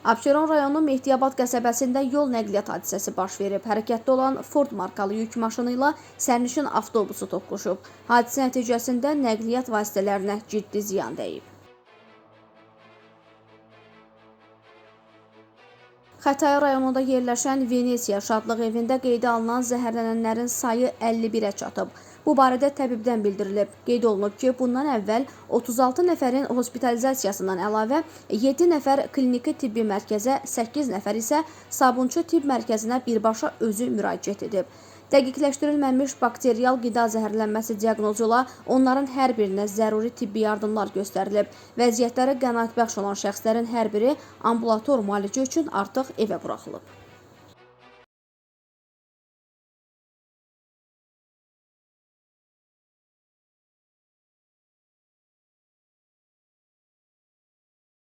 Abşeron rayonu Mehdiyabad qəsəbəsində yol nəqliyyat hadisəsi baş verib. Hərəkətdə olan Ford markalı yük maşını ilə sərnişin avtobusu toqquşub. Hadisə nəticəsində nəqliyyat vasitələrinə ciddi ziyan dəyib. Xətai rayonunda yerləşən Venesiya Şadlıq evində qeydə alınan zəhərlənənlərin sayı 51-ə çatıb. Bu barədə təbibdən bildirilib. Qeyd olunub ki, bundan əvvəl 36 nəfərin hospitalizasiyasından əlavə 7 nəfər kliniki tibbi mərkəzə, 8 nəfər isə Sabunçu tibb mərkəzinə birbaşa özü müraciət edib. Dəqiqləşdirilməmiş bakterial qida zəhərlənməsi diaqnozu ilə onların hər birinə zəruri tibbi yardımlar göstərilib. Vəziyyətləri qənaətbəxş olan şəxslərin hər biri ambulator müalicə üçün artıq evə buraxılıb.